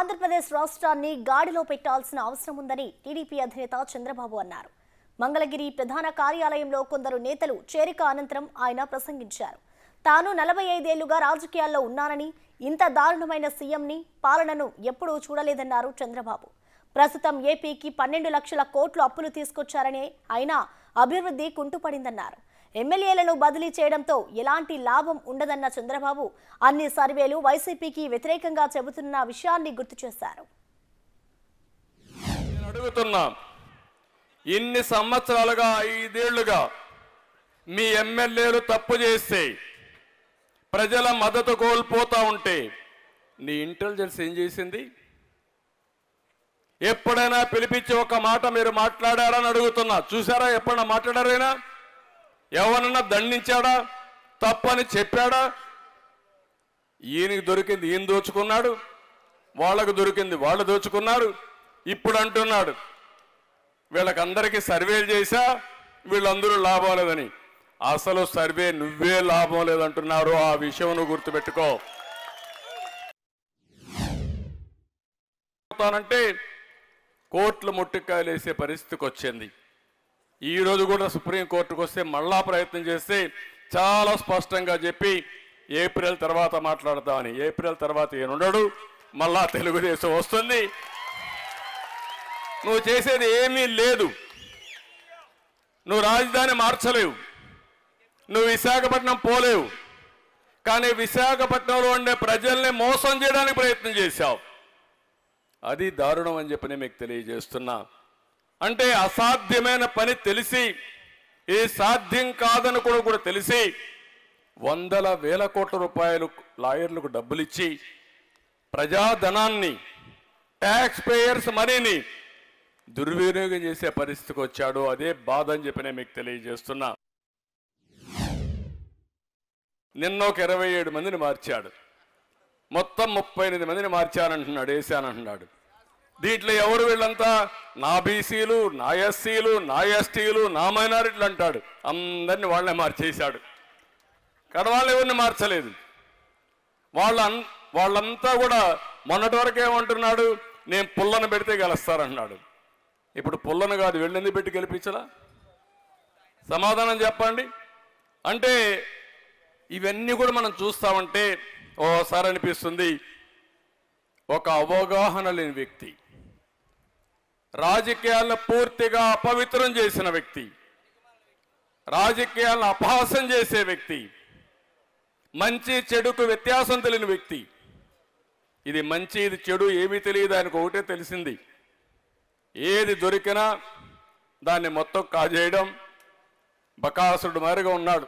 ఆంధ్రప్రదేశ్ రాష్ట్రాన్ని గాడిలో పెట్టాల్సిన అవసరం ఉందని టీడీపీ అధినేత చంద్రబాబు అన్నారు. మంగళగిరి ప్రధాన కార్యాలయంలో కొందరు నేతలు చేరిక అనంతరం ఆయన ప్రసంగించారు. తాను 45 ఏళ్లుగా రాజకీయాల్లో ఉన్నానని, ఇంత దారుణమైన సీఎంని పాలనను ఎప్పుడూ చూడలేదన్నారు చంద్రబాబు. ప్రస్తుతం ఏపీకి 12 లక్షల కోట్లు అప్పులు తీసుకొచ్చారని, అయినా అభివృద్ధి కుంటుపడిందన్నారు. ఎమ్మెల్యేలను బదిలీ చేయడంతో ఎలాంటి లాభం ఉండదన్న చంద్రబాబు అన్ని సర్వేలు వైసీపీకి వ్యతిరేకంగా చెబుతున్న విషయాన్ని గుర్తు చేశారు. ఇన్ని సంవత్సరాలుగా 5 ఏళ్లుగా మీ ఎమ్మెల్యేలు తప్పు చేస్తే ప్రజల మద్దతు కోల్పోతా ఉంటే నీ ఇంటెలిజెన్స్ ఏం చేసింది? ఎప్పుడైనా పిలిపించి ఒక మాట మీరు మాట్లాడారని అడుగుతున్నా. చూసారా? ఎప్పుడైనా మాట్లాడారైనా? ఎవరన్నా దండించాడా? తప్పని చెప్పాడా? ఈయనకి దొరికింది ఈయన దోచుకున్నాడు, వాళ్ళకు దొరికింది వాళ్ళు దోచుకున్నారు. ఇప్పుడు అంటున్నాడు వీళ్ళకందరికీ సర్వేలు చేశా, వీళ్ళందరూ లాభం లేదని. అసలు సర్వే నువ్వే లాభం లేదంటున్నారు. ఆ విషయం నువ్వు గుర్తుపెట్టుకో. అంటే కోర్టులు ముట్టికాయలు వేసే పరిస్థితికి వచ్చింది. ఈ రోజు కూడా సుప్రీంకోర్టుకు వస్తే మళ్ళా ప్రయత్నం చేస్తే చాలా స్పష్టంగా చెప్పి ఏప్రిల్ తర్వాత మాట్లాడతామని. ఏప్రిల్ తర్వాత ఏనుండడు, మళ్ళా తెలుగుదేశం వస్తుంది. నువ్వు చేసేది ఏమీ లేదు. నువ్వు రాజధాని మార్చలేవు, నువ్వు విశాఖపట్నం పోలేవు, కానీ విశాఖపట్నంలో ఉండే ప్రజల్ని మోసం చేయడానికి ప్రయత్నం చేశావు. అది దారుణం అని చెప్పి నేను మీకు తెలియజేస్తున్నా. అంటే అసాధ్యమైన పని తెలిసి, ఇది సాధ్యం కాదని కూడా తెలిసి వందల వేల కోట్ల రూపాయలు లాయర్లకు డబ్బులు ఇచ్చి ప్రజాధనాన్ని, ట్యాక్స్ పేయర్స్ మనీని దుర్వినియోగం చేసే పరిస్థితికి వచ్చాడు. అదే బాధ అని చెప్పి నేను మీకు తెలియజేస్తున్నా. నిన్న ఒక 27 మందిని మార్చాడు, మొత్తం 38 మందిని మార్చానంటున్నాడు, వేశానంటున్నాడు. దీంట్లో ఎవరు వీళ్ళంతా? నా బీసీలు, నా ఎస్సీలు, నా ఎస్టీలు, నా మైనారిటీలు అంటాడు. అందరినీ వాళ్ళనే మార్చేశాడు. కడవాళ్ళు ఎవరిని మార్చలేదు. వాళ్ళంతా కూడా మొన్నటి వరకు ఏమంటున్నాడు? నేను పుల్లను పెడితే గెలుస్తారన్నాడు. ఇప్పుడు పుల్లను కాదు, వెళ్ళింది పెట్టి గెలిపించలా? సమాధానం చెప్పండి. అంటే ఇవన్నీ కూడా మనం చూస్తామంటే ఓసారి అనిపిస్తుంది, ఒక అవగాహన లేని వ్యక్తి, రాజకీయాలను పూర్తిగా అపవిత్రం చేసిన వ్యక్తి, రాజకీయాలను అపహాసం చేసే వ్యక్తి, మంచి చెడుకు వ్యత్యాసం తెలియని వ్యక్తి. ఇది మంచి ఇది చెడు ఏమీ తెలియదు. ఆయనకు ఒకటే తెలిసింది, ఏది దొరికినా దాన్ని మొత్తం కాజేయడం. బకాసురుడు మారిగా ఉన్నాడు.